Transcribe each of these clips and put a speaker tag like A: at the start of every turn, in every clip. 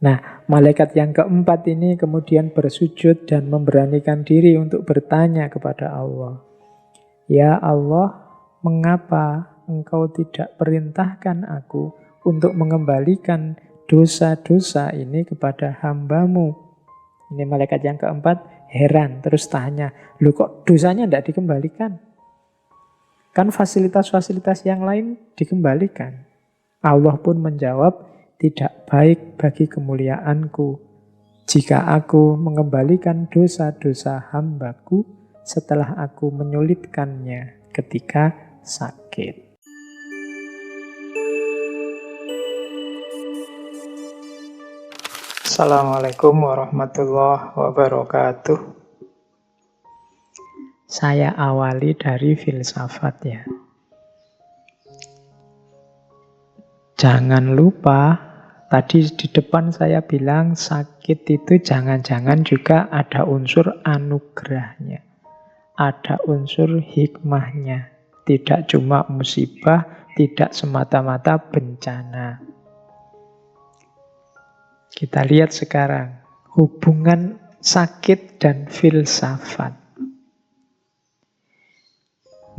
A: Nah, malaikat yang keempat ini kemudian bersujud dan memberanikan diri untuk bertanya kepada Allah. Ya Allah, mengapa Engkau tidak perintahkan aku untuk mengembalikan dosa-dosa ini kepada hamba-Mu? Ini malaikat yang keempat heran, terus tanya, loh kok dosanya tidak dikembalikan? Kan fasilitas-fasilitas yang lain dikembalikan. Allah pun menjawab, tidak baik bagi kemuliaanku jika aku mengembalikan dosa-dosa hambaku setelah aku menyulitkannya ketika sakit. Assalamualaikum warahmatullahi wabarakatuh. Saya awali dari filsafat ya. Jangan lupa, tadi di depan saya bilang sakit itu jangan-jangan juga ada unsur anugerahnya. Ada unsur hikmahnya. Tidak cuma musibah, tidak semata-mata bencana. Kita lihat sekarang hubungan sakit dan filsafat.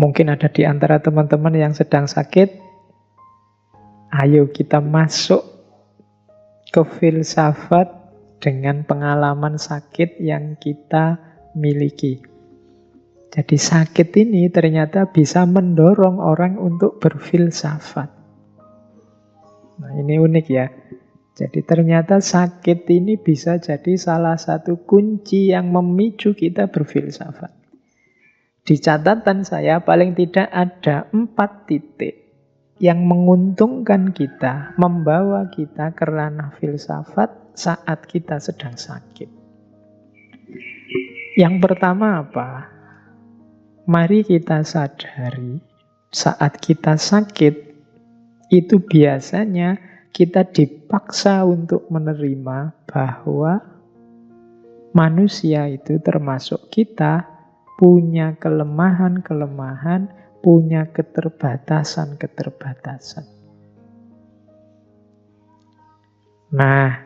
A: Mungkin ada di antara teman-teman yang sedang sakit. Ayo kita masuk ke filsafat dengan pengalaman sakit yang kita miliki. Jadi sakit ini ternyata bisa mendorong orang untuk berfilsafat. Nah, ini unik ya. Jadi ternyata sakit ini bisa jadi salah satu kunci yang memicu kita berfilsafat. Di catatan saya paling tidak ada 4 titik yang menguntungkan kita, membawa kita ke ranah filsafat saat kita sedang sakit. Yang pertama apa? Mari kita sadari saat kita sakit itu biasanya kita dipaksa untuk menerima bahwa manusia itu termasuk kita punya kelemahan-kelemahan, punya keterbatasan-keterbatasan. Nah,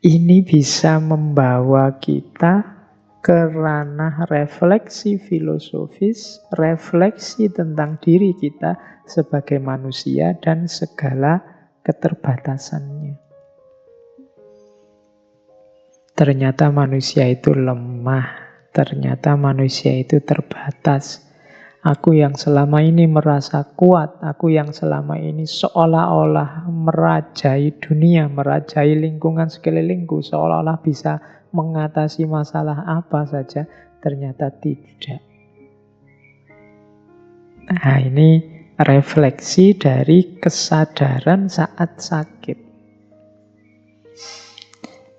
A: ini bisa membawa kita ke ranah refleksi filosofis, refleksi tentang diri kita sebagai manusia dan segala keterbatasannya. Ternyata manusia itu lemah, ternyata manusia itu terbatas. Aku yang selama ini merasa kuat, aku yang selama ini seolah-olah merajai dunia, merajai lingkungan sekelilingku, seolah-olah bisa mengatasi masalah apa saja, ternyata tidak. Nah, ini refleksi dari kesadaran saat sakit.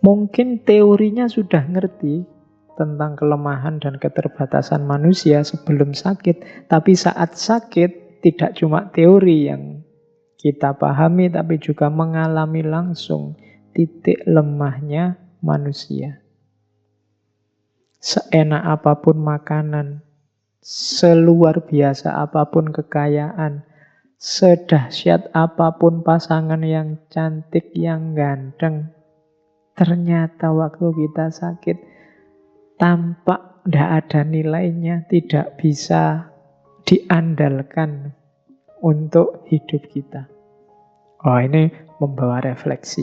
A: Mungkin teorinya sudah ngerti tentang kelemahan dan keterbatasan manusia sebelum sakit, tapi saat sakit tidak cuma teori yang kita pahami, tapi juga mengalami langsung titik lemahnya manusia. Seenak apapun makanan, seluar biasa apapun kekayaan, sedahsyat apapun pasangan yang cantik, yang ganteng, ternyata waktu kita sakit tampak tidak ada nilainya, tidak bisa diandalkan untuk hidup kita. Oh, ini membawa refleksi.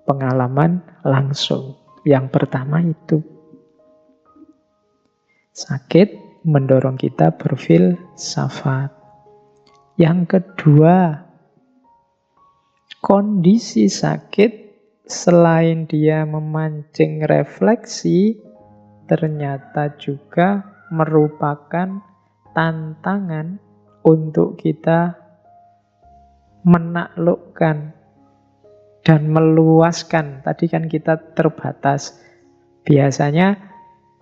A: Pengalaman langsung. Yang pertama itu. Sakit mendorong kita berfilsafat. Yang kedua, kondisi sakit selain dia memancing refleksi, ternyata juga merupakan tantangan untuk kita menaklukkan dan meluaskan. Tadi kan kita terbatas. Biasanya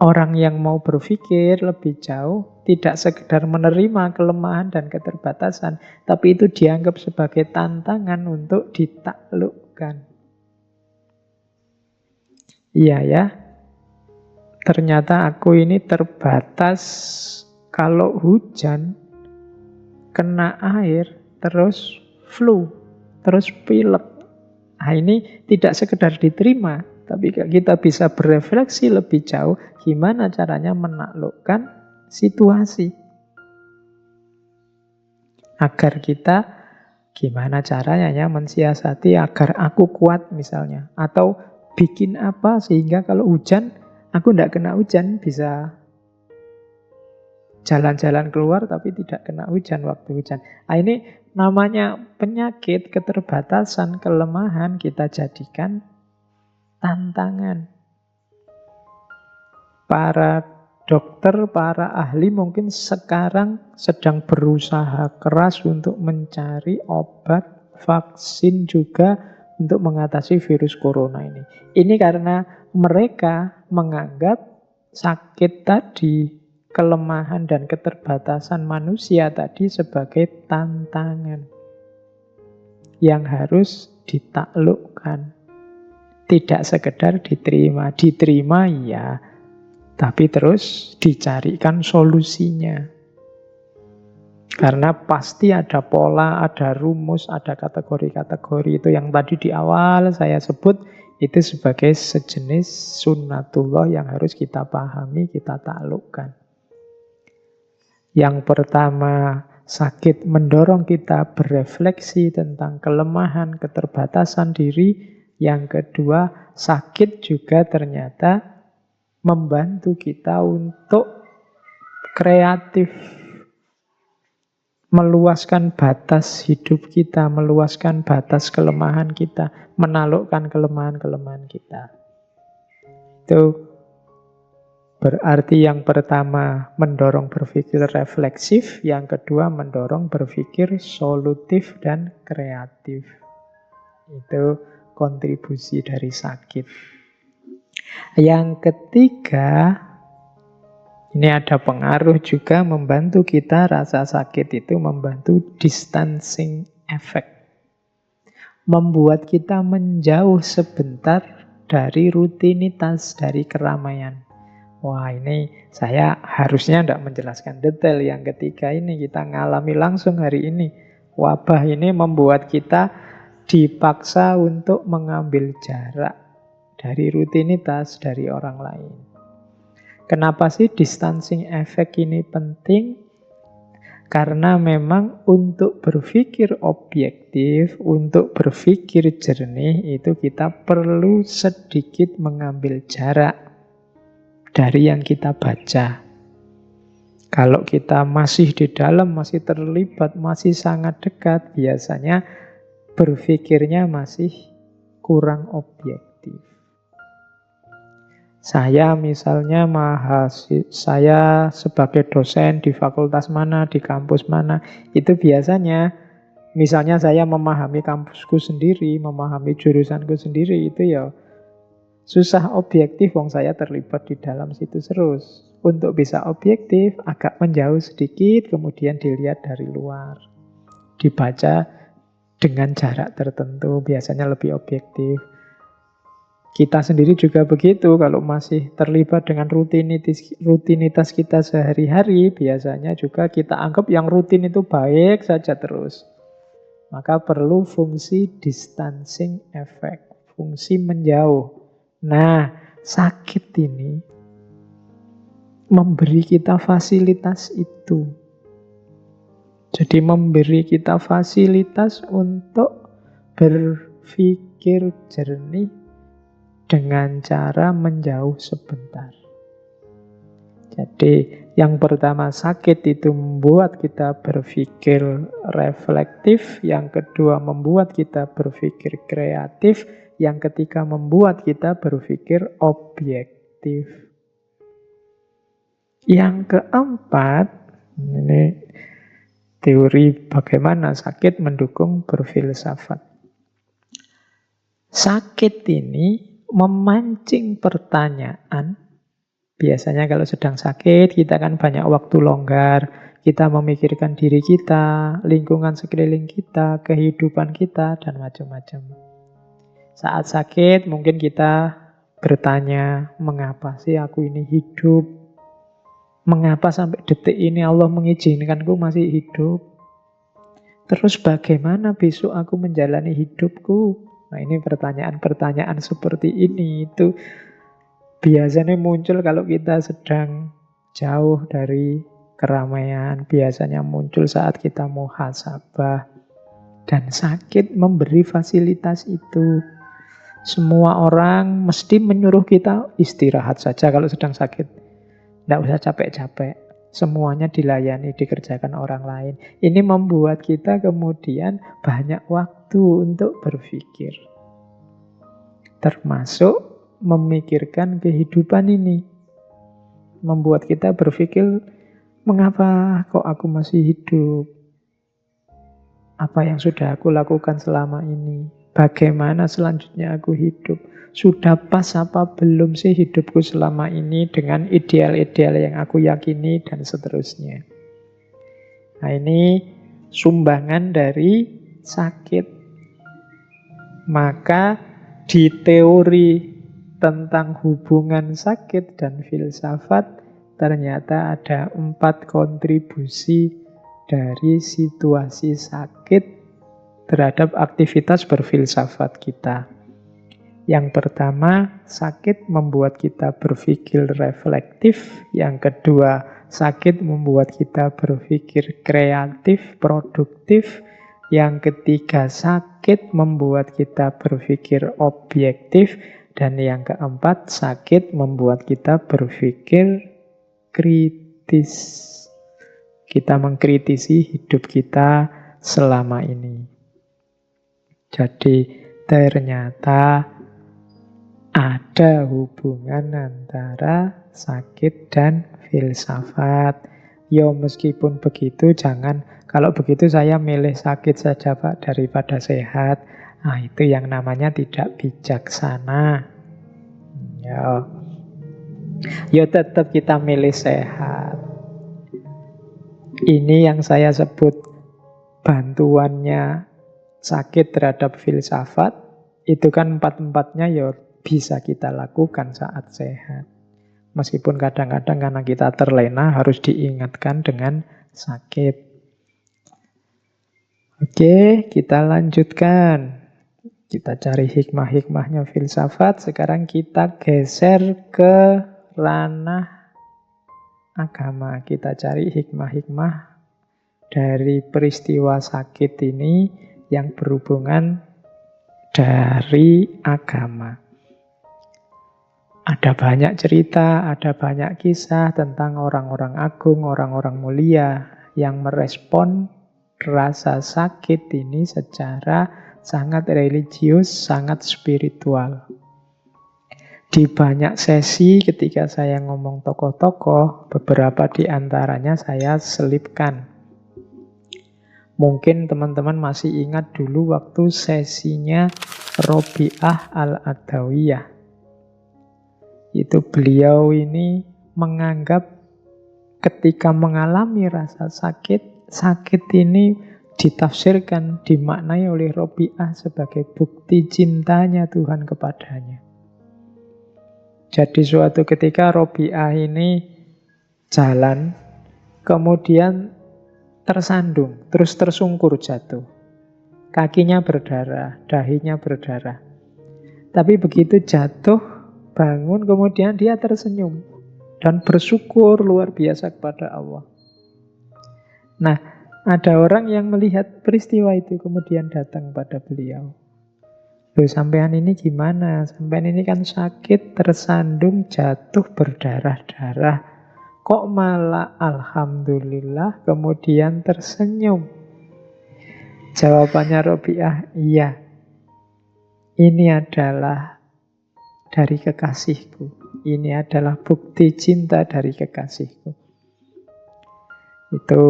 A: orang yang mau berpikir lebih jauh tidak sekedar menerima kelemahan dan keterbatasan, tapi itu dianggap sebagai tantangan untuk ditaklukkan. Iya ya, ternyata aku ini terbatas kalau hujan, kena air, terus flu, terus pilek. Nah, ini tidak sekedar diterima, tapi kita bisa berefleksi lebih jauh gimana caranya menaklukkan situasi. Agar kita gimana caranya ya mensiasati agar aku kuat misalnya. Atau bikin apa sehingga kalau hujan, aku tidak kena hujan, bisa jalan-jalan keluar tapi tidak kena hujan waktu hujan. Nah, ini namanya penyakit, keterbatasan, kelemahan kita jadikan tantangan. Para dokter, para ahli mungkin sekarang sedang berusaha keras untuk mencari obat, vaksin juga untuk mengatasi virus corona ini. Ini karena mereka menganggap sakit tadi, kelemahan dan keterbatasan manusia tadi sebagai tantangan yang harus ditaklukkan. Tidak sekedar diterima. Diterima ya, tapi terus dicarikan solusinya. Karena pasti ada pola, ada rumus, ada kategori-kategori. Itu yang tadi di awal saya sebut, itu sebagai sejenis sunnatullah yang harus kita pahami, kita taklukkan. Yang pertama, sakit mendorong kita berefleksi tentang kelemahan, keterbatasan diri. Yang kedua, sakit juga ternyata membantu kita untuk kreatif, meluaskan batas hidup kita, meluaskan batas kelemahan kita, menaklukkan kelemahan-kelemahan kita. Itu berarti yang pertama mendorong berpikir refleksif, yang kedua mendorong berpikir solutif dan kreatif. Itu kontribusi dari sakit. Yang ketiga, ini ada pengaruh juga membantu kita, rasa sakit itu membantu distancing effect. Membuat kita menjauh sebentar dari rutinitas, dari keramaian. Wah, ini saya harusnya tidak menjelaskan detail. Yang ketiga ini kita ngalami langsung hari ini. Wabah ini membuat kita dipaksa untuk mengambil jarak dari rutinitas, dari orang lain. Kenapa sih distancing effect ini penting? Karena memang untuk berpikir objektif, untuk berpikir jernih, itu kita perlu sedikit mengambil jarak dari yang kita baca. Kalau kita masih di dalam, masih terlibat, masih sangat dekat, biasanya berpikirnya masih kurang objektif. Saya misalnya saya sebagai dosen di fakultas mana, di kampus mana, itu biasanya misalnya saya memahami kampusku sendiri, memahami jurusanku sendiri, itu ya susah objektif, wong saya terlibat di dalam situ terus. Untuk bisa objektif, agak menjauh sedikit, kemudian dilihat dari luar. Dibaca dengan jarak tertentu, biasanya lebih objektif. Kita sendiri juga begitu, kalau masih terlibat dengan rutinitas kita sehari-hari, biasanya juga kita anggap yang rutin itu baik saja terus. Maka perlu fungsi distancing effect, fungsi menjauh. Nah, sakit ini memberi kita fasilitas itu. Jadi memberi kita fasilitas untuk berpikir jernih dengan cara menjauh sebentar. Jadi yang pertama, sakit itu membuat kita berpikir reflektif. Yang kedua, membuat kita berpikir kreatif. Yang ketiga, membuat kita berpikir objektif. Yang keempat, ini teori bagaimana sakit mendukung berfilsafat. Sakit ini memancing pertanyaan. Biasanya kalau sedang sakit, kita kan banyak waktu longgar. Kita memikirkan diri kita, lingkungan sekeliling kita, kehidupan kita, dan macam-macam. Saat sakit mungkin kita bertanya, mengapa sih aku ini hidup? Mengapa sampai detik ini Allah mengizinkanku masih hidup? Terus bagaimana besok aku menjalani hidupku? Nah, ini pertanyaan-pertanyaan seperti ini itu biasanya muncul kalau kita sedang jauh dari keramaian, biasanya muncul saat kita muhasabah, dan sakit memberi fasilitas itu. Semua orang mesti menyuruh kita istirahat saja kalau sedang sakit. Tidak usah capek-capek. Semuanya dilayani, dikerjakan orang lain. Ini membuat kita kemudian banyak waktu untuk berpikir. Termasuk memikirkan kehidupan ini. Membuat kita berpikir, mengapa kok aku masih hidup? Apa yang sudah aku lakukan selama ini? Bagaimana selanjutnya aku hidup? Sudah pas apa belum sih hidupku selama ini dengan ideal-ideal yang aku yakini dan seterusnya. Nah, ini sumbangan dari sakit. Maka di teori tentang hubungan sakit dan filsafat ternyata ada 4 kontribusi dari situasi sakit terhadap aktivitas berfilsafat kita. Yang pertama, sakit membuat kita berpikir reflektif. Yang kedua, sakit membuat kita berpikir kreatif, produktif. Yang ketiga, sakit membuat kita berpikir objektif. Dan yang keempat, sakit membuat kita berpikir kritis. Kita mengkritisi hidup kita selama ini. Jadi ternyata ada hubungan antara sakit dan filsafat. Ya meskipun begitu, kalau begitu saya milih sakit saja Pak daripada sehat. Nah, itu yang namanya tidak bijaksana. Ya tetap kita milih sehat. Ini yang saya sebut bantuannya sakit terhadap filsafat. Itu kan 4-4-nya ya bisa kita lakukan saat sehat. Meskipun kadang-kadang karena kita terlena harus diingatkan dengan sakit. Oke, kita lanjutkan. Kita cari hikmah-hikmahnya filsafat. Sekarang kita geser ke ranah agama. Kita cari hikmah-hikmah dari peristiwa sakit ini yang berhubungan dari agama. Ada banyak cerita, ada banyak kisah tentang orang-orang agung, orang-orang mulia yang merespon rasa sakit ini secara sangat religius, sangat spiritual. Di banyak sesi ketika saya ngomong tokoh-tokoh, beberapa di antaranya saya selipkan. Mungkin teman-teman masih ingat dulu waktu sesinya Robiah Al-Adawiyah. Itu beliau ini menganggap ketika mengalami rasa sakit, sakit ini ditafsirkan, dimaknai oleh Robiah sebagai bukti cintanya Tuhan kepadanya. Jadi suatu ketika Robiah ini jalan, kemudian tersandung, terus tersungkur jatuh. Kakinya berdarah, dahinya berdarah. Tapi begitu jatuh, bangun, kemudian dia tersenyum dan bersyukur luar biasa kepada Allah. Nah, ada orang yang melihat peristiwa itu kemudian datang pada beliau. Loh, sampean ini gimana? Sampean ini kan sakit, tersandung, jatuh, berdarah-darah. Kok malah alhamdulillah kemudian tersenyum? Jawabannya Robiah, iya. Ini adalah dari kekasihku. Ini adalah bukti cinta dari kekasihku. Itu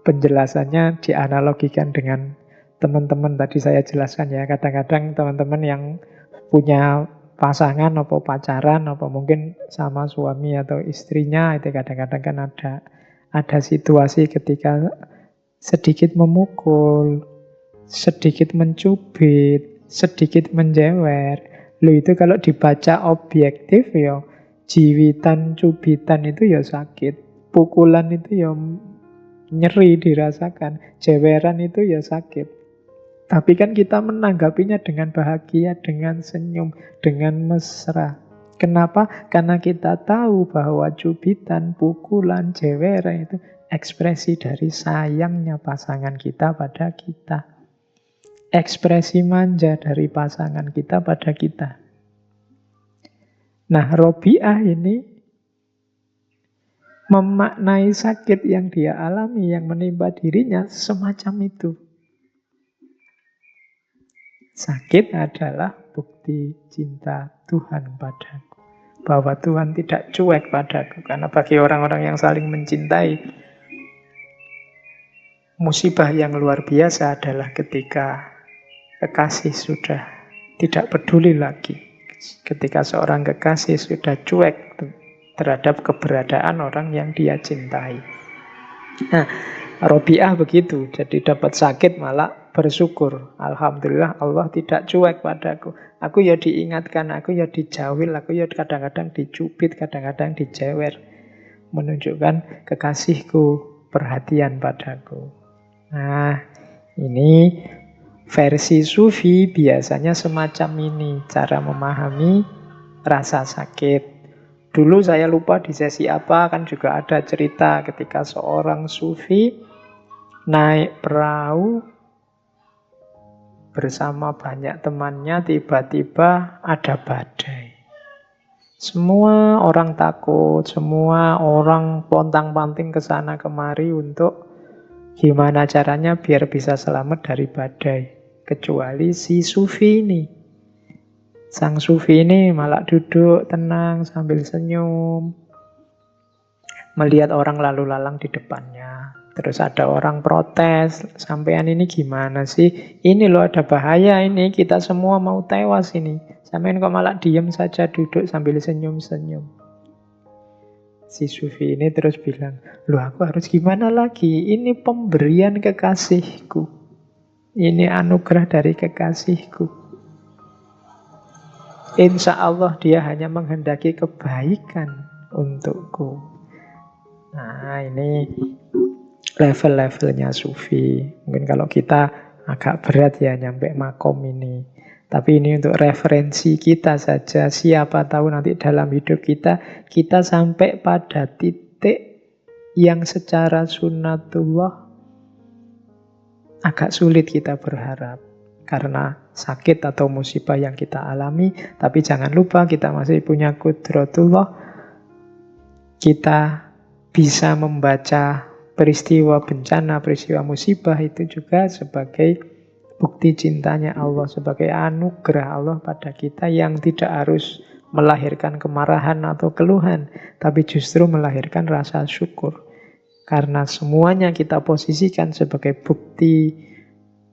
A: penjelasannya dianalogikan dengan teman-teman tadi saya jelaskan ya. Kadang-kadang teman-teman yang punya pasangan atau pacaran atau mungkin sama suami atau istrinya, itu kadang-kadang kan ada situasi ketika sedikit memukul, sedikit mencubit, sedikit menjewer. Loh, itu kalau dibaca objektif ya jiwitan, cubitan itu ya sakit, pukulan itu ya nyeri dirasakan, jeweran itu ya sakit. Tapi kan kita menanggapinya dengan bahagia, dengan senyum, dengan mesra. Kenapa? Karena kita tahu bahwa cubitan, pukulan, jewer itu ekspresi dari sayangnya pasangan kita pada kita. Ekspresi manja dari pasangan kita pada kita. Nah, Robiah ini memaknai sakit yang dia alami, yang menimpa dirinya semacam itu. Sakit adalah bukti cinta Tuhan padaku. Bahwa Tuhan tidak cuek padaku. Karena bagi orang-orang yang saling mencintai, musibah yang luar biasa adalah ketika kekasih sudah tidak peduli lagi. Ketika seorang kekasih sudah cuek terhadap keberadaan orang yang dia cintai. Nah, Robiah begitu. Jadi dapat sakit malah bersyukur. Alhamdulillah Allah tidak cuek padaku. Aku ya diingatkan, aku ya dijawil, aku ya kadang-kadang dicubit, kadang-kadang dijewer. Menunjukkan kekasihku perhatian padaku. Nah, ini versi Sufi biasanya semacam ini. Cara memahami rasa sakit. Dulu saya lupa di sesi apa, kan juga ada cerita ketika seorang Sufi naik perahu bersama banyak temannya, tiba-tiba ada badai. Semua orang takut, semua orang pontang-panting ke sana kemari untuk gimana caranya biar bisa selamat dari badai. Kecuali si Sufi ini. Sang Sufi ini malah duduk tenang sambil senyum. Melihat orang lalu lalang di depannya. Terus ada orang protes, sampean ini gimana sih? Ini loh ada bahaya ini, kita semua mau tewas ini. Sampean kok malah diem saja duduk sambil senyum-senyum. Si Sufi ini terus bilang, loh aku harus gimana lagi? Ini pemberian kekasihku. Ini anugerah dari kekasihku. Insya Allah dia hanya menghendaki kebaikan untukku. Nah, ini level-levelnya Sufi. Mungkin kalau kita agak berat ya nyampe makom ini. Tapi ini untuk referensi kita saja. Siapa tahu nanti dalam hidup kita sampai pada titik yang secara sunnatullah agak sulit kita berharap. Karena sakit atau musibah yang kita alami. Tapi jangan lupa kita masih punya qudratullah. Kita bisa membaca peristiwa bencana, peristiwa musibah itu juga sebagai bukti cintanya Allah, sebagai anugerah Allah pada kita yang tidak harus melahirkan kemarahan atau keluhan, tapi justru melahirkan rasa syukur. Karena semuanya kita posisikan sebagai bukti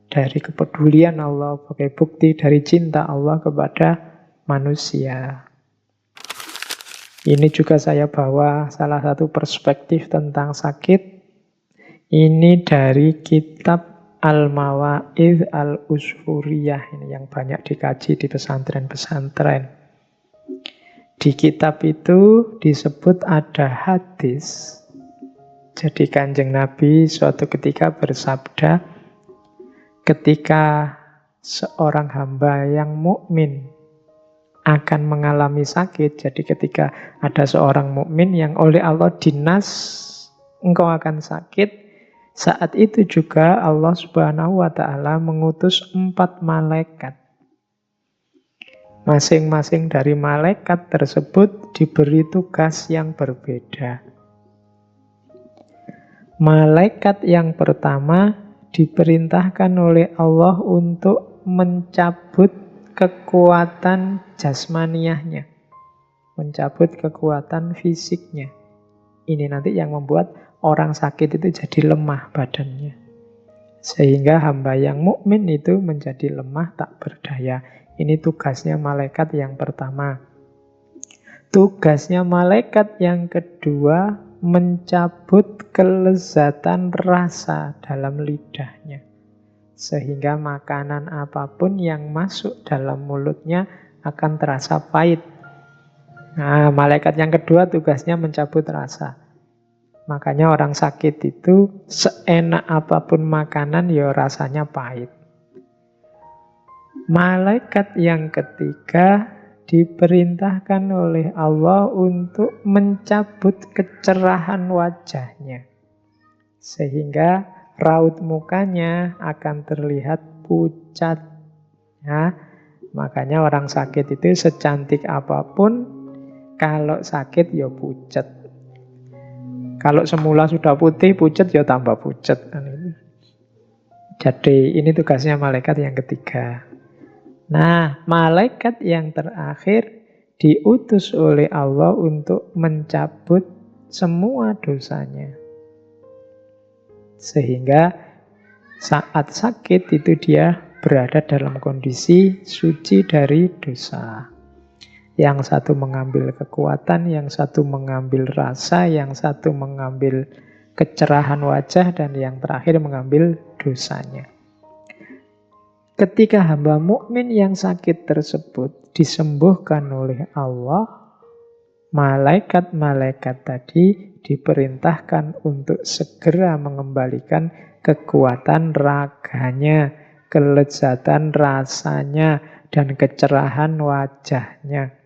A: dari kepedulian Allah, sebagai bukti dari cinta Allah kepada manusia. Ini juga saya bawa salah satu perspektif tentang sakit. Ini dari kitab Al-Mawa'idh Al-Usfuriyah. Ini yang banyak dikaji di pesantren-pesantren. Di kitab itu disebut ada hadis. Jadi Kanjeng Nabi suatu ketika bersabda, ketika seorang hamba yang mukmin akan mengalami sakit, jadi ketika ada seorang mukmin yang oleh Allah dinas engkau akan sakit, saat itu juga Allah Subhanahu wa ta'ala mengutus 4 malaikat. Masing-masing dari malaikat tersebut diberi tugas yang berbeda. Malaikat yang pertama diperintahkan oleh Allah untuk mencabut kekuatan jasmaniahnya, mencabut kekuatan fisiknya. Ini nanti yang membuat orang sakit itu jadi lemah badannya. Sehingga hamba yang mukmin itu menjadi lemah tak berdaya. Ini tugasnya malaikat yang pertama. Tugasnya malaikat yang kedua, mencabut kelezatan rasa dalam lidahnya. Sehingga makanan apapun yang masuk dalam mulutnya akan terasa pahit. Nah, malaikat yang kedua tugasnya mencabut rasa. Makanya orang sakit itu seenak apapun makanan ya rasanya pahit. Malaikat yang ketiga diperintahkan oleh Allah untuk mencabut kecerahan wajahnya. Sehingga raut mukanya akan terlihat pucat. Ya, makanya orang sakit itu secantik apapun, kalau sakit ya pucat. Kalau semula sudah putih, pucat ya tambah pucat. Jadi ini tugasnya malaikat yang ketiga. Nah, malaikat yang terakhir diutus oleh Allah untuk mencabut semua dosanya. Sehingga saat sakit itu dia berada dalam kondisi suci dari dosa. Yang satu mengambil kekuatan, yang satu mengambil rasa, yang satu mengambil kecerahan wajah, dan yang terakhir mengambil dosanya. Ketika hamba mukmin yang sakit tersebut disembuhkan oleh Allah, malaikat-malaikat tadi diperintahkan untuk segera mengembalikan kekuatan raganya, kelezatan rasanya, dan kecerahan wajahnya.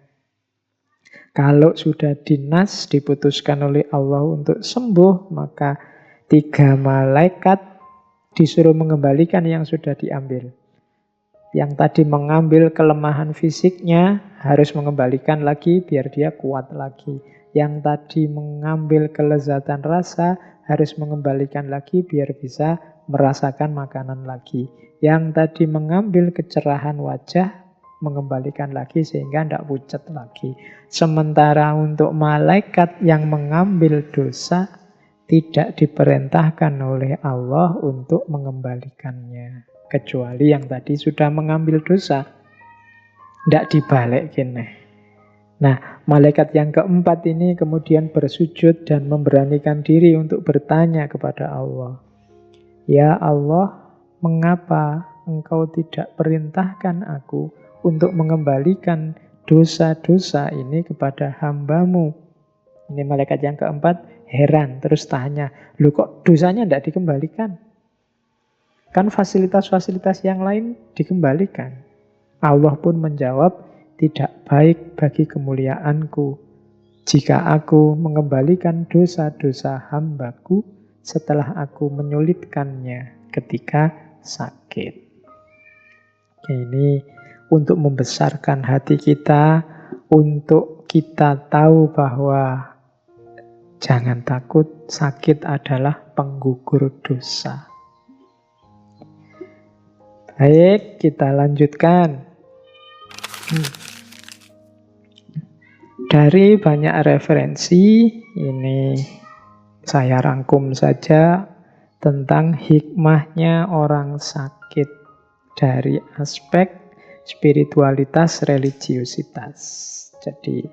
A: Kalau sudah dinas diputuskan oleh Allah untuk sembuh, maka 3 malaikat disuruh mengembalikan yang sudah diambil. Yang tadi mengambil kelemahan fisiknya harus mengembalikan lagi biar dia kuat lagi. Yang tadi mengambil kelezatan rasa harus mengembalikan lagi biar bisa merasakan makanan lagi. Yang tadi mengambil kecerahan wajah mengembalikan lagi sehingga tidak pucat lagi. Sementara untuk malaikat yang mengambil dosa tidak diperintahkan oleh Allah untuk mengembalikannya. Kecuali yang tadi sudah mengambil dosa, tidak dibalik gini. Nah, malaikat yang keempat ini kemudian bersujud dan memberanikan diri untuk bertanya kepada Allah. Ya Allah, mengapa Engkau tidak perintahkan aku untuk mengembalikan dosa-dosa ini kepada hamba-Mu? Ini malaikat yang keempat heran, terus tanya, loh kok dosanya tidak dikembalikan? Kan fasilitas-fasilitas yang lain dikembalikan. Allah pun menjawab, tidak baik bagi kemuliaanku jika aku mengembalikan dosa-dosa hambaku setelah aku menyulitkannya ketika sakit. Ini untuk membesarkan hati kita, untuk kita tahu bahwa jangan takut, sakit adalah penggugur dosa. Baik, kita lanjutkan. Dari banyak referensi, ini saya rangkum saja tentang hikmahnya orang sakit dari aspek spiritualitas, religiusitas. Jadi,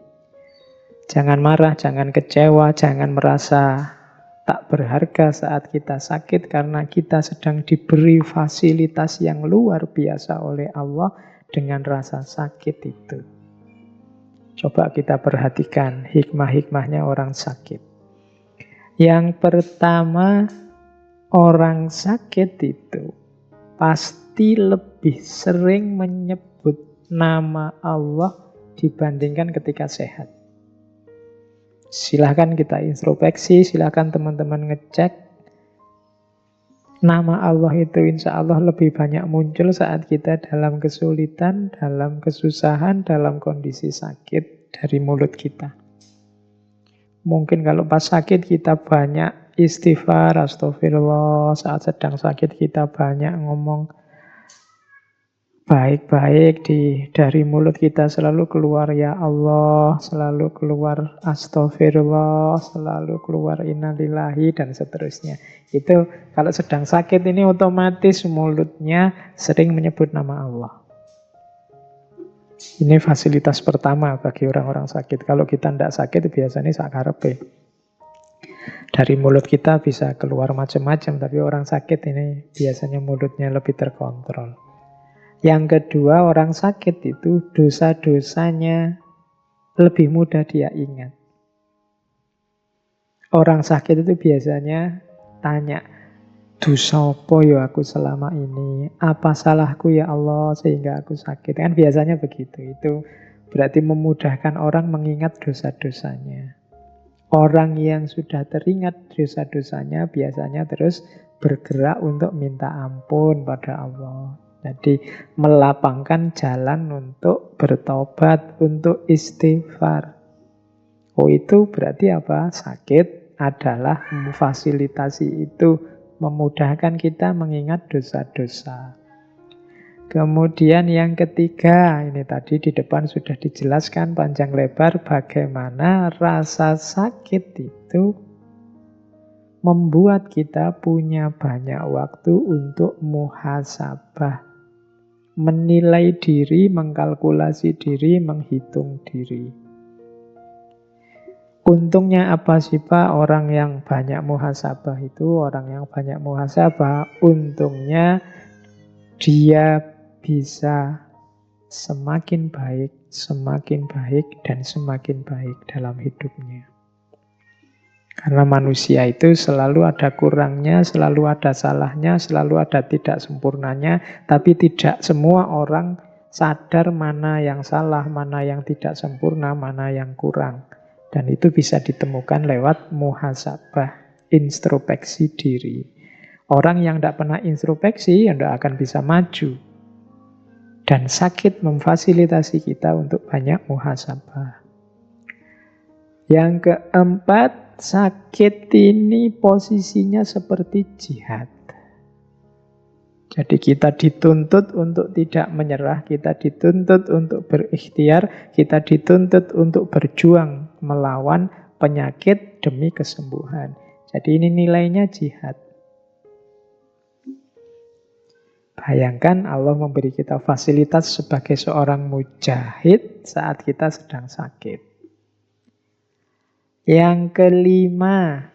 A: jangan marah, jangan kecewa, jangan merasa tak berharga saat kita sakit karena kita sedang diberi fasilitas yang luar biasa oleh Allah dengan rasa sakit itu. Coba kita perhatikan hikmah-hikmahnya orang sakit. Yang pertama, orang sakit itu pasti lebih sering menyebut nama Allah dibandingkan ketika sehat. Silahkan kita introspeksi, silahkan teman-teman ngecek. Nama Allah itu insya Allah lebih banyak muncul saat kita dalam kesulitan, dalam kesusahan, dalam kondisi sakit dari mulut kita. Mungkin kalau pas sakit kita banyak istighfar, astagfirullah. Saat sedang sakit kita banyak ngomong baik-baik, dari mulut kita selalu keluar ya Allah, selalu keluar astagfirullah, selalu keluar innalillahi, dan seterusnya. Itu kalau sedang sakit ini otomatis mulutnya sering menyebut nama Allah. Ini fasilitas pertama bagi orang-orang sakit. Kalau kita tidak sakit biasanya sakarepe. Dari mulut kita bisa keluar macam-macam, tapi orang sakit ini biasanya mulutnya lebih terkontrol. Yang kedua, orang sakit itu dosa-dosanya lebih mudah dia ingat. Orang sakit itu biasanya tanya, dosa apa ya aku selama ini? Apa salahku ya Allah sehingga aku sakit? Kan biasanya begitu. Itu berarti memudahkan orang mengingat dosa-dosanya. Orang yang sudah teringat dosa-dosanya biasanya terus bergerak untuk minta ampun pada Allah. Jadi melapangkan jalan untuk bertobat, untuk istighfar. Oh, itu berarti apa? Sakit adalah memfasilitasi itu, memudahkan kita mengingat dosa-dosa. Kemudian yang ketiga, ini tadi di depan sudah dijelaskan panjang lebar bagaimana rasa sakit itu membuat kita punya banyak waktu untuk muhasabah, menilai diri, mengkalkulasi diri, menghitung diri. Untungnya apa sih Pak orang yang banyak muhasabah itu? Orang yang banyak muhasabah, untungnya dia bisa semakin baik, dan semakin baik dalam hidupnya. Karena manusia itu selalu ada kurangnya, selalu ada salahnya, selalu ada tidak sempurnanya, tapi tidak semua orang sadar mana yang salah, mana yang tidak sempurna, mana yang kurang. Dan itu bisa ditemukan lewat muhasabah, introspeksi diri. Orang yang tidak pernah introspeksi, ya tidak akan bisa maju. Dan sakit memfasilitasi kita untuk banyak muhasabah. Yang keempat, sakit ini posisinya seperti jihad. Jadi kita dituntut untuk tidak menyerah, kita dituntut untuk berikhtiar, kita dituntut untuk berjuang melawan penyakit demi kesembuhan. Jadi ini nilainya jihad. Bayangkan Allah memberi kita fasilitas sebagai seorang mujahid saat kita sedang sakit. Yang kelima,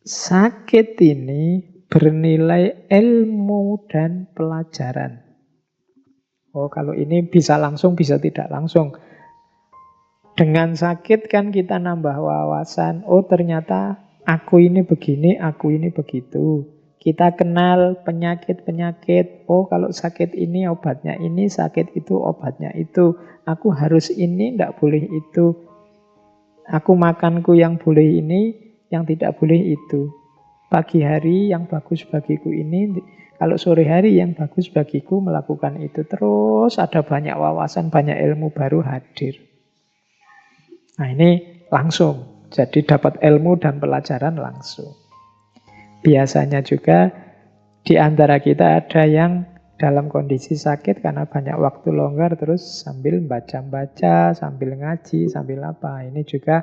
A: sakit ini bernilai ilmu dan pelajaran. Oh, kalau ini bisa langsung, bisa tidak langsung. Dengan sakit kan kita nambah wawasan. Oh, ternyata aku ini begini, aku ini begitu. Kita kenal penyakit-penyakit. Oh, kalau sakit ini obatnya ini, sakit itu obatnya itu. Aku harus ini, tidak boleh itu. Aku makanku yang boleh ini, yang tidak boleh itu. Pagi hari yang bagus bagiku ini, kalau sore hari yang bagus bagiku melakukan itu. Terus ada banyak wawasan, banyak ilmu baru hadir. Nah, ini langsung. Jadi dapat ilmu dan pelajaran langsung. Biasanya juga di antara kita ada yang dalam kondisi sakit karena banyak waktu longgar terus sambil baca-baca, sambil ngaji, sambil apa. Ini juga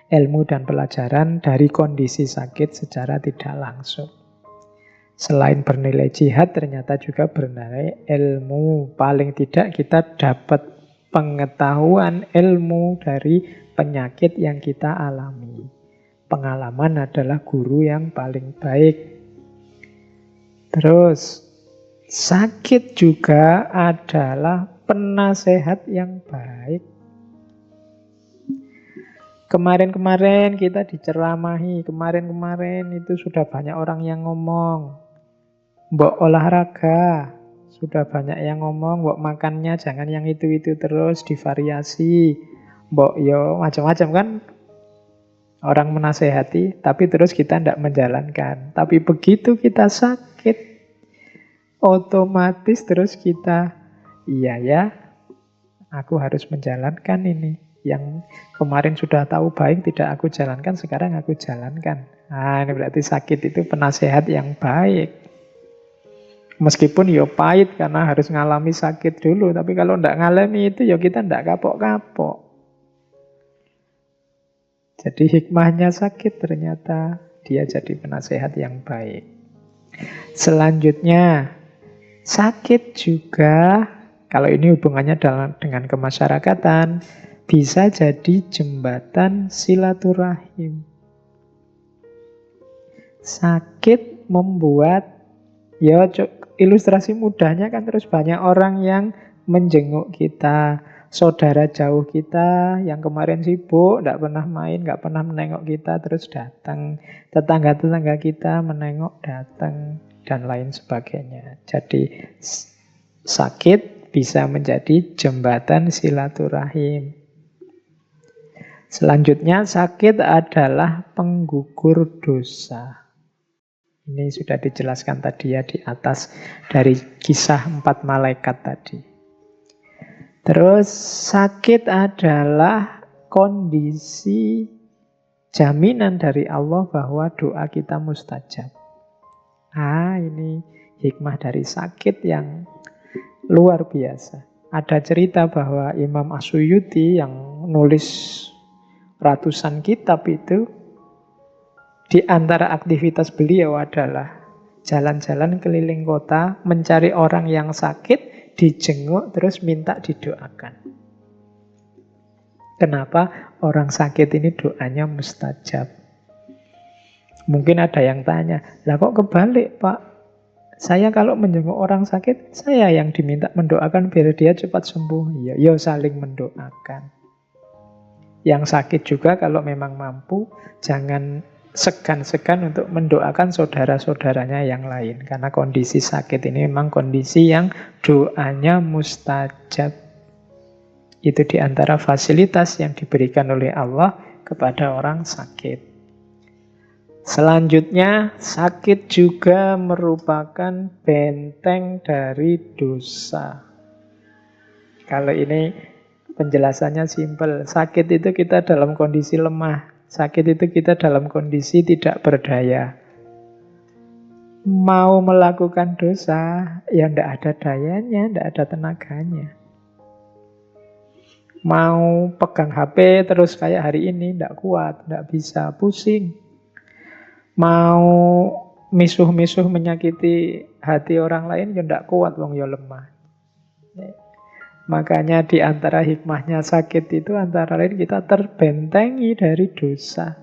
A: ilmu dan pelajaran dari kondisi sakit secara tidak langsung. Selain bernilai jihad, ternyata juga bernilai ilmu. Paling tidak kita dapat pengetahuan ilmu dari penyakit yang kita alami. Pengalaman adalah guru yang paling baik. Terus, sakit juga adalah penasehat yang baik. Kemarin-kemarin kita diceramahi, kemarin-kemarin itu sudah banyak orang yang ngomong. Mbok olahraga, sudah banyak yang ngomong, mbok makannya jangan yang itu-itu terus, divariasi. Mbok yo macam-macam kan. Orang menasehati, tapi terus kita tidak menjalankan. Tapi begitu kita sakit, otomatis terus kita, iya ya, aku harus menjalankan ini. Yang kemarin sudah tahu baik tidak aku jalankan, sekarang aku jalankan. Nah, ini berarti sakit itu penasehat yang baik. Meskipun ya pahit karena harus ngalami sakit dulu, tapi kalau tidak ngalami itu ya kita tidak kapok-kapok. Jadi hikmahnya sakit ternyata dia jadi penasehat yang baik. Selanjutnya, sakit juga, kalau ini hubungannya dengan kemasyarakatan, bisa jadi jembatan silaturahim. Sakit membuat, ya ilustrasi mudahnya kan terus banyak orang yang menjenguk kita. saudara jauh kita yang kemarin sibuk, tidak pernah main, nggak pernah menengok kita, terus datang. Tetangga-tetangga kita menengok, datang, dan lain sebagainya. Jadi sakit bisa menjadi jembatan silaturahim. Selanjutnya, sakit adalah penggugur dosa. Ini sudah dijelaskan tadi ya di atas dari kisah 4 malaikat tadi. Terus sakit adalah kondisi jaminan dari Allah bahwa doa kita mustajab. Ini hikmah dari sakit yang luar biasa. Ada cerita bahwa Imam As-Suyuti yang nulis ratusan kitab itu, di antara aktivitas beliau adalah jalan-jalan keliling kota, mencari orang yang sakit, dijenguk, terus minta didoakan. Kenapa? Orang sakit ini doanya mustajab. Mungkin ada yang tanya, lah kok kebalik Pak? Saya kalau menjenguk orang sakit, saya yang diminta mendoakan biar dia cepat sembuh. Ya saling mendoakan. Yang sakit juga kalau memang mampu, jangan segan-segan untuk mendoakan saudara-saudaranya yang lain. Karena kondisi sakit ini memang kondisi yang doanya mustajab. Itu diantara fasilitas yang diberikan oleh Allah kepada orang sakit. Selanjutnya, sakit juga merupakan benteng dari dosa. Kalau ini penjelasannya simpel. Sakit itu kita dalam kondisi lemah. Sakit itu kita dalam kondisi tidak berdaya. Mau melakukan dosa, ya tidak ada dayanya, tidak ada tenaganya. Mau pegang HP terus kayak hari ini, tidak kuat, tidak bisa, pusing. Mau misuh-misuh menyakiti hati orang lain, ya tidak kuat, wong ya lemah. Makanya di antara hikmahnya sakit itu antara lain kita terbentengi dari dosa.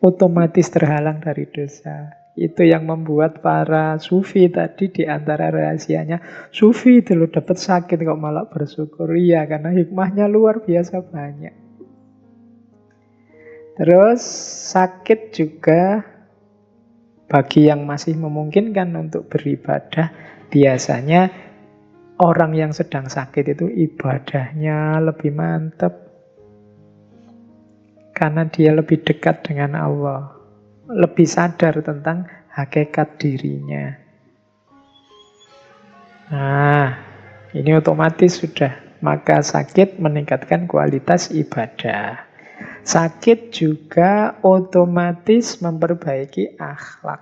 A: Otomatis terhalang dari dosa. Itu yang membuat para sufi tadi di antara rahasianya. Sufi itu loh dapat sakit kok malah bersyukur. Iya, karena hikmahnya luar biasa banyak. Terus sakit juga bagi yang masih memungkinkan untuk beribadah, biasanya orang yang sedang sakit itu ibadahnya lebih mantap. Karena dia lebih dekat dengan Allah. Lebih sadar tentang hakikat dirinya. Nah, ini otomatis sudah. Maka sakit meningkatkan kualitas ibadah. Sakit juga otomatis memperbaiki akhlak.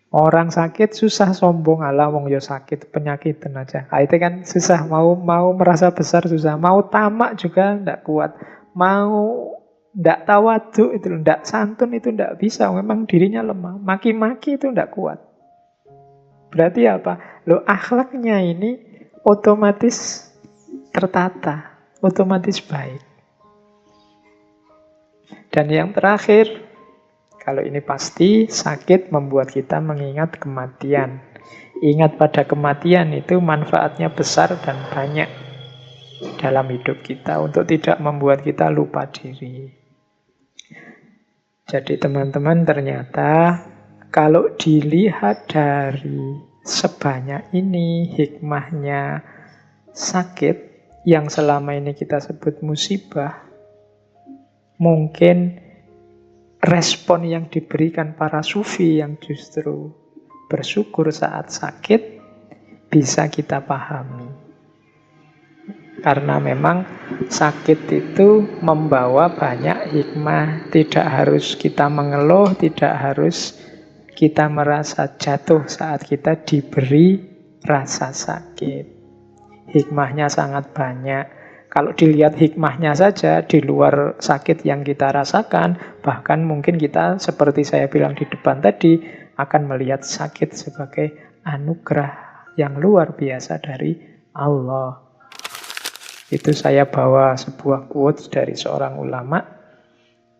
A: Orang sakit susah sombong, ala wong yo sakit penyakitan aja. Itu kan susah, mau merasa besar susah, mau tamak juga ndak kuat, mau ndak tawadhu itu ndak santun itu ndak bisa, memang dirinya lemah, maki-maki itu ndak kuat. Berarti apa? Akhlaknya ini otomatis tertata, otomatis baik. Dan yang terakhir, kalau ini pasti, sakit membuat kita mengingat kematian. Ingat pada kematian itu manfaatnya besar dan banyak dalam hidup kita untuk tidak membuat kita lupa diri. Jadi teman-teman, ternyata kalau dilihat dari sebanyak ini hikmahnya sakit yang selama ini kita sebut musibah, mungkin respon yang diberikan para sufi yang justru bersyukur saat sakit bisa kita pahami. Karena memang sakit itu membawa banyak hikmah. Tidak harus kita mengeluh, tidak harus kita merasa jatuh saat kita diberi rasa sakit. Hikmahnya sangat banyak. Kalau dilihat hikmahnya saja di luar sakit yang kita rasakan, bahkan mungkin kita seperti saya bilang di depan tadi, akan melihat sakit sebagai anugerah yang luar biasa dari Allah. Itu saya bawa sebuah quotes dari seorang ulama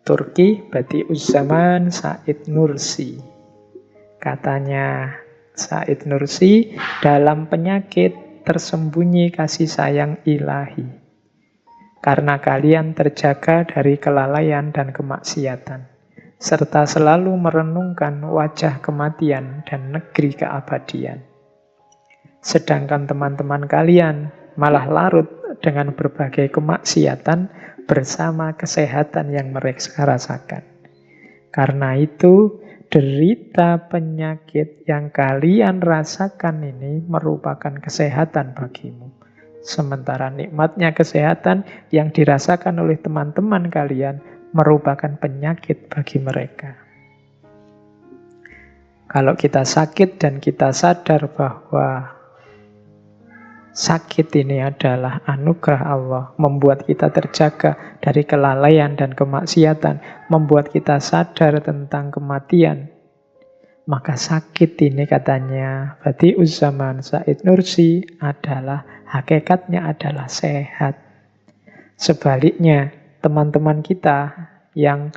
A: Turki, Badi'uz Zaman Said Nursi. Katanya, Said Nursi, dalam penyakit tersembunyi kasih sayang ilahi. Karena kalian terjaga dari kelalaian dan kemaksiatan, serta selalu merenungkan wajah kematian dan negeri keabadian. Sedangkan teman-teman kalian malah larut dengan berbagai kemaksiatan bersama kesehatan yang mereka rasakan. Karena itu, derita penyakit yang kalian rasakan ini merupakan kesehatan bagimu. Sementara nikmatnya kesehatan yang dirasakan oleh teman-teman kalian merupakan penyakit bagi mereka. Kalau kita sakit dan kita sadar bahwa sakit ini adalah anugerah Allah, membuat kita terjaga dari kelalaian dan kemaksiatan, membuat kita sadar tentang kematian. Maka sakit ini katanya Badi'uzzaman Said Nursi adalah hakikatnya adalah sehat. Sebaliknya, teman-teman kita yang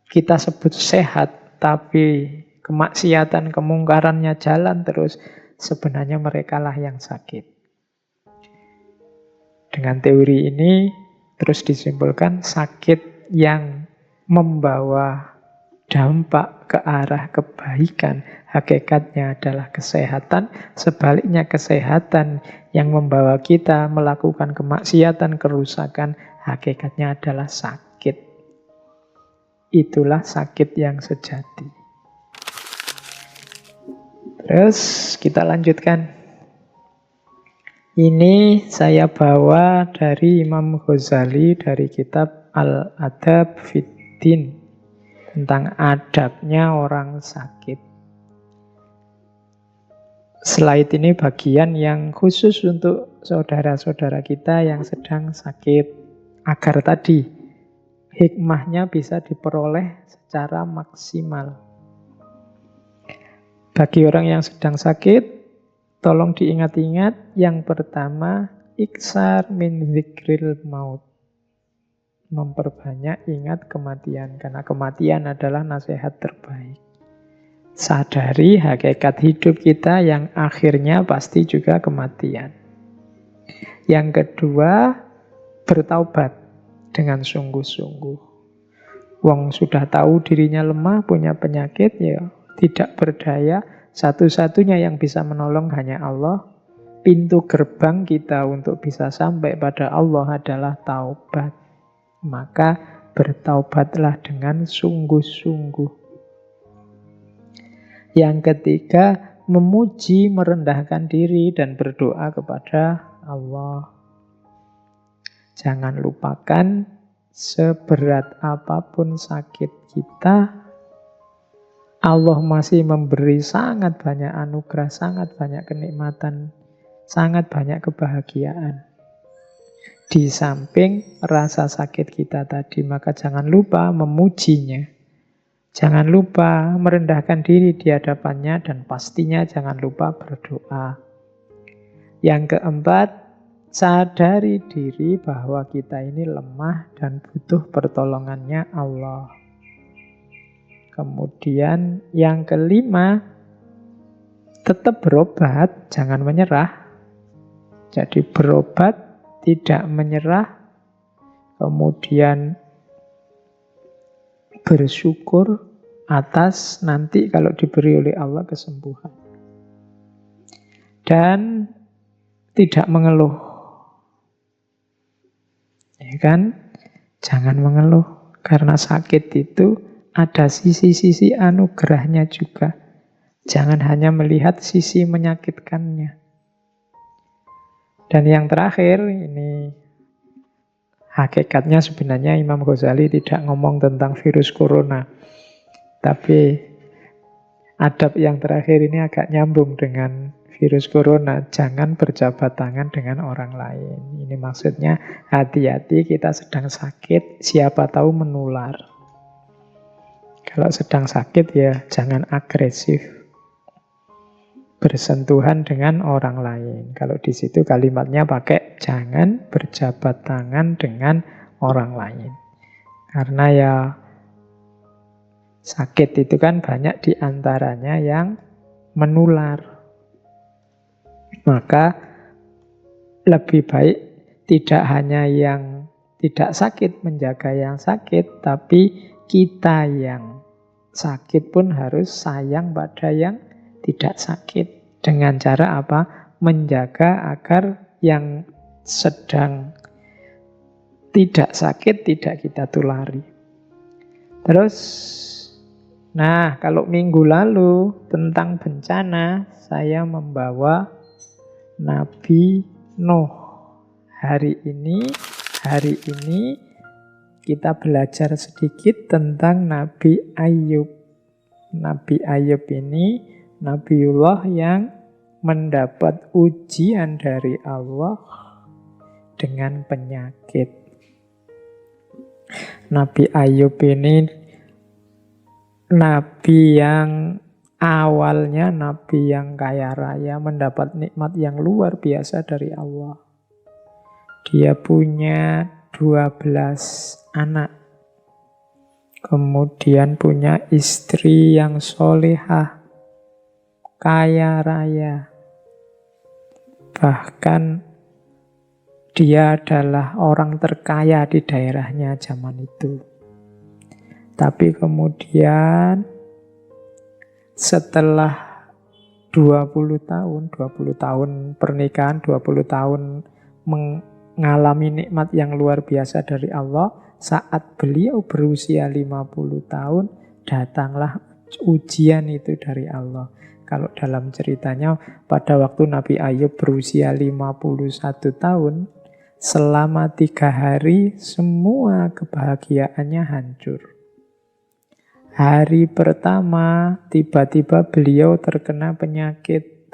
A: kita sebut sehat tapi kemaksiatan, kemungkarannya jalan terus, sebenarnya merekalah yang sakit. Dengan teori ini terus disimpulkan sakit yang membawa dampak ke arah kebaikan hakikatnya adalah kesehatan. Sebaliknya kesehatan yang membawa kita melakukan kemaksiatan, kerusakan, hakikatnya adalah sakit. Itulah sakit yang sejati. Terus kita lanjutkan. Ini saya bawa dari Imam Ghazali dari kitab Al-Adab Fiddin, tentang adabnya orang sakit. Slide ini bagian yang khusus untuk saudara-saudara kita yang sedang sakit, agar tadi hikmahnya bisa diperoleh secara maksimal. Bagi orang yang sedang sakit, tolong diingat-ingat, yang pertama, iksar min zikril maut. Memperbanyak ingat kematian, karena kematian adalah nasihat terbaik. Sadari hakikat hidup kita yang akhirnya pasti juga kematian. Yang kedua, bertaubat dengan sungguh-sungguh. Wong sudah tahu dirinya lemah, punya penyakit, ya tidak berdaya. Satu-satunya yang bisa menolong hanya Allah. Pintu gerbang kita untuk bisa sampai pada Allah adalah taubat. Maka bertaubatlah dengan sungguh-sungguh. Yang ketiga, memuji, merendahkan diri dan berdoa kepada Allah. Jangan lupakan, seberat apapun sakit kita, Allah masih memberi sangat banyak anugerah, sangat banyak kenikmatan, sangat banyak kebahagiaan. Di samping rasa sakit kita tadi, maka jangan lupa memujinya. Jangan lupa merendahkan diri di hadapannya, dan pastinya jangan lupa berdoa. Yang keempat, sadari diri bahwa kita ini lemah dan butuh pertolongannya Allah. Kemudian yang kelima, tetap berobat, jangan menyerah. Jadi berobat, tidak menyerah. Kemudian bersyukur atas nanti kalau diberi oleh Allah kesembuhan. Dan tidak mengeluh. Ya kan? Jangan mengeluh. Karena sakit itu ada sisi-sisi anugerahnya juga. Jangan hanya melihat sisi menyakitkannya. Dan yang terakhir, ini hakikatnya sebenarnya Imam Ghazali tidak ngomong tentang virus corona. Tapi adab yang terakhir ini agak nyambung dengan virus corona. Jangan berjabat tangan dengan orang lain. Ini maksudnya hati-hati, kita sedang sakit, siapa tahu menular. Kalau sedang sakit ya jangan agresif bersentuhan dengan orang lain. Kalau di situ kalimatnya pakai jangan berjabat tangan dengan orang lain. Karena ya sakit itu kan banyak diantaranya yang menular. Maka lebih baik tidak hanya yang tidak sakit menjaga yang sakit, tapi kita yang sakit pun harus sayang pada yang tidak sakit. Dengan cara apa? Menjaga agar yang sedang tidak sakit tidak kita tulari. Terus, nah kalau minggu lalu tentang bencana, saya membawa Nabi Nuh. Hari ini kita belajar sedikit tentang Nabi Ayub. Nabi Ayub ini Nabiullah yang mendapat ujian dari Allah dengan penyakit. Nabi Ayub ini nabi yang awalnya nabi yang kaya raya, mendapat nikmat yang luar biasa dari Allah. Dia punya 12 anak. Kemudian punya istri yang solehah, kaya raya. Bahkan dia adalah orang terkaya di daerahnya zaman itu. Tapi kemudian setelah 20 tahun pernikahan, 20 tahun mengalami nikmat yang luar biasa dari Allah, saat beliau berusia 50 tahun, datanglah ujian itu dari Allah. Kalau dalam ceritanya, pada waktu Nabi Ayub berusia 51 tahun, selama 3 hari semua kebahagiaannya hancur. Hari pertama, tiba-tiba beliau terkena penyakit.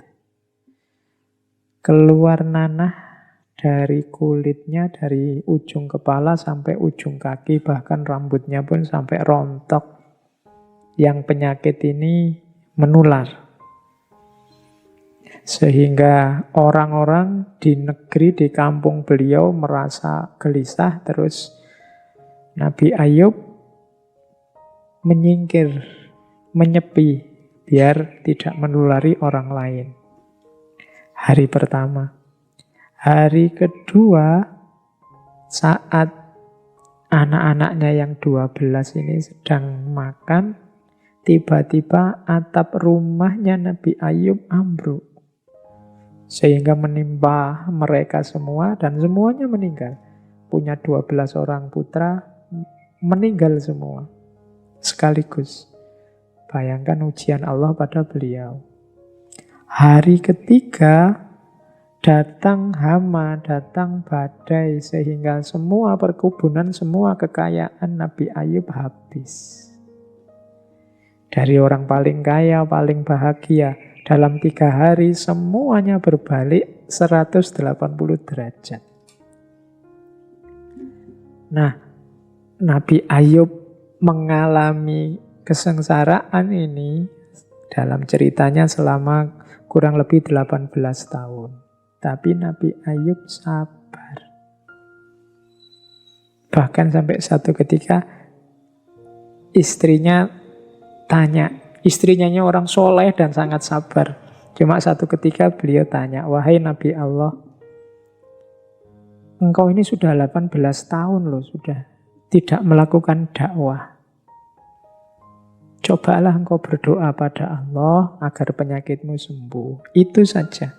A: Keluar nanah dari kulitnya, dari ujung kepala sampai ujung kaki, bahkan rambutnya pun sampai rontok. Yang penyakit ini menular. Sehingga orang-orang di negeri, di kampung beliau merasa gelisah. Terus Nabi Ayub menyingkir, menyepi, biar tidak menulari orang lain. Hari pertama. Hari kedua, saat anak-anaknya yang 12 ini sedang makan, tiba-tiba atap rumahnya Nabi Ayub ambruk. Sehingga menimpa mereka semua dan semuanya meninggal. Punya 12 orang putra, meninggal semua sekaligus. Bayangkan ujian Allah pada beliau. Hari ketiga, datang hama, datang badai, sehingga semua perkebunan, semua kekayaan Nabi Ayub habis. Dari orang paling kaya, paling bahagia, dalam 3 hari semuanya berbalik 180 derajat. Nah, Nabi Ayub mengalami kesengsaraan ini dalam ceritanya selama kurang lebih 18 tahun. Tapi Nabi Ayub sabar. Bahkan sampai satu ketika istrinya tanya, istrinya orang soleh dan sangat sabar. Cuma satu ketika beliau tanya, wahai Nabi Allah, engkau ini sudah 18 tahun loh, sudah tidak melakukan dakwah. Cobalah engkau berdoa pada Allah agar penyakitmu sembuh. Itu saja.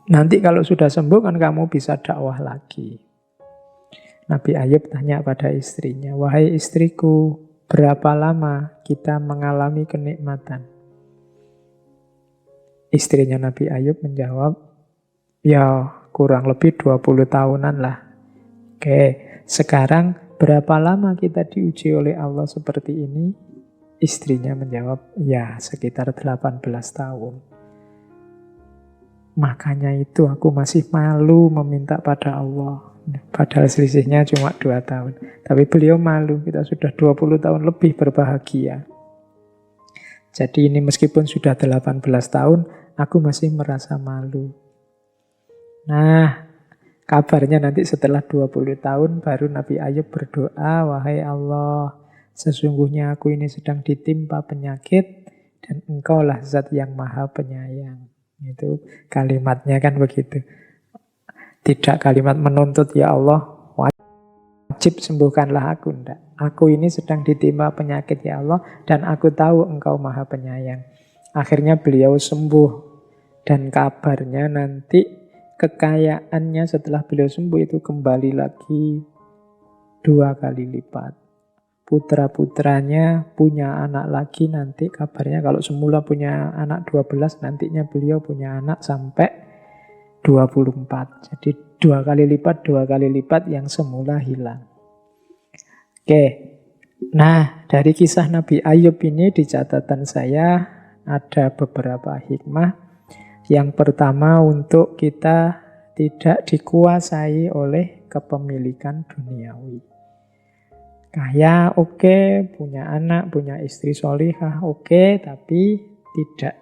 A: Nanti kalau sudah sembuh kan kamu bisa dakwah lagi. Nabi Ayub tanya pada istrinya, wahai istriku, berapa lama kita mengalami kenikmatan? Istrinya Nabi Ayub menjawab, ya kurang lebih 20 tahunan lah. Oke, sekarang berapa lama kita diuji oleh Allah seperti ini? Istrinya menjawab, ya sekitar 18 tahun. Makanya itu aku masih malu meminta pada Allah. Padahal selisihnya cuma 2 tahun. Tapi beliau malu, kita sudah 20 tahun lebih berbahagia. Jadi ini meskipun sudah 18 tahun, aku masih merasa malu. Nah, kabarnya nanti setelah 20 tahun baru Nabi Ayub berdoa, wahai Allah, sesungguhnya aku ini sedang ditimpa penyakit dan engkaulah zat yang maha penyayang. Itu kalimatnya kan begitu. Tidak kalimat menuntut, ya Allah wajib sembuhkanlah aku. Enggak. Aku ini sedang ditimpa penyakit ya Allah, dan aku tahu Engkau Maha Penyayang. Akhirnya beliau sembuh. Dan kabarnya nanti kekayaannya setelah beliau sembuh itu kembali lagi 2 kali lipat. Putra-putranya punya anak lagi nanti, kabarnya kalau semula punya anak 12, nantinya beliau punya anak sampai 24. Jadi 2 kali lipat, 2 kali lipat yang semula hilang. Oke, nah dari kisah Nabi Ayub ini di catatan saya ada beberapa hikmah. Yang pertama, untuk kita tidak dikuasai oleh kepemilikan duniawi. Kaya oke, punya anak, punya istri solihah oke, tapi tidak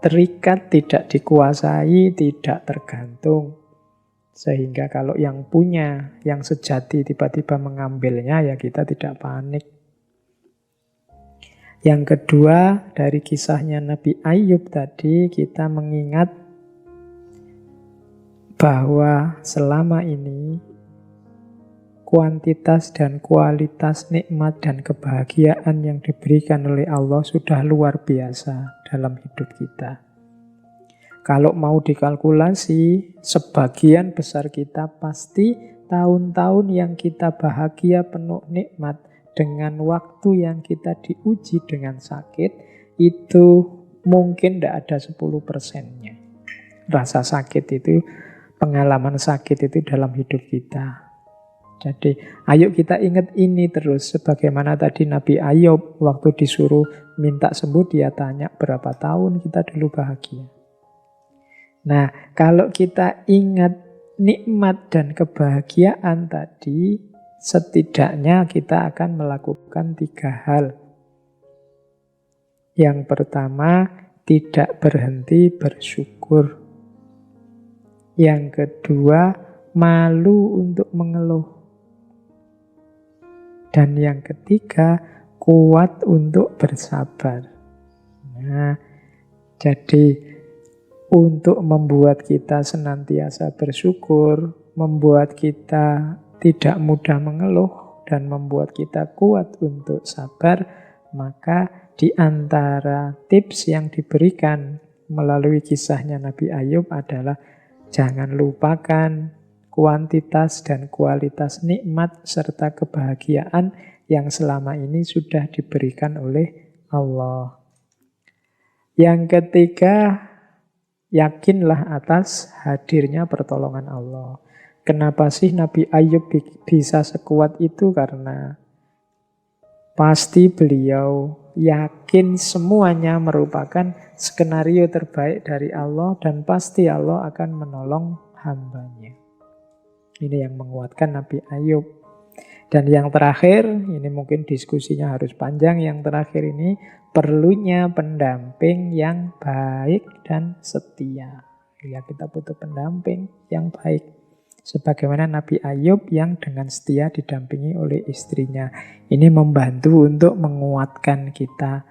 A: terikat, tidak dikuasai, tidak tergantung. Sehingga kalau yang punya, yang sejati tiba-tiba mengambilnya, ya kita tidak panik. Yang kedua, dari kisahnya Nabi Ayub tadi, kita mengingat bahwa selama ini kuantitas dan kualitas nikmat dan kebahagiaan yang diberikan oleh Allah sudah luar biasa dalam hidup kita. Kalau mau dikalkulasi, sebagian besar kita pasti tahun-tahun yang kita bahagia penuh nikmat dengan waktu yang kita diuji dengan sakit, itu mungkin tidak ada 10%-nya. Rasa sakit itu, pengalaman sakit itu dalam hidup kita. Jadi ayo kita ingat ini terus. Sebagaimana tadi Nabi Ayub waktu disuruh minta sembuh, dia tanya berapa tahun kita dulu bahagia. Nah, kalau kita ingat nikmat dan kebahagiaan tadi, setidaknya kita akan melakukan 3 hal. Yang pertama, tidak berhenti bersyukur. Yang kedua, malu untuk mengeluh. Dan yang ketiga, kuat untuk bersabar. Nah, jadi untuk membuat kita senantiasa bersyukur, membuat kita tidak mudah mengeluh, dan membuat kita kuat untuk sabar, maka di antara tips yang diberikan melalui kisahnya Nabi Ayub adalah jangan lupakan kuantitas dan kualitas nikmat serta kebahagiaan yang selama ini sudah diberikan oleh Allah. Yang ketiga, yakinlah atas hadirnya pertolongan Allah. Kenapa sih Nabi Ayub bisa sekuat itu? Karena pasti beliau yakin semuanya merupakan skenario terbaik dari Allah, dan pasti Allah akan menolong hambanya. Ini yang menguatkan Nabi Ayub. Dan yang terakhir, ini mungkin diskusinya harus panjang, yang terakhir ini perlunya pendamping yang baik dan setia. Ya, kita butuh pendamping yang baik. Sebagaimana Nabi Ayub yang dengan setia didampingi oleh istrinya. Ini membantu untuk menguatkan kita.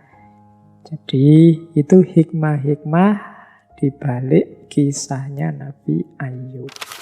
A: Jadi itu hikmah-hikmah di balik kisahnya Nabi Ayub.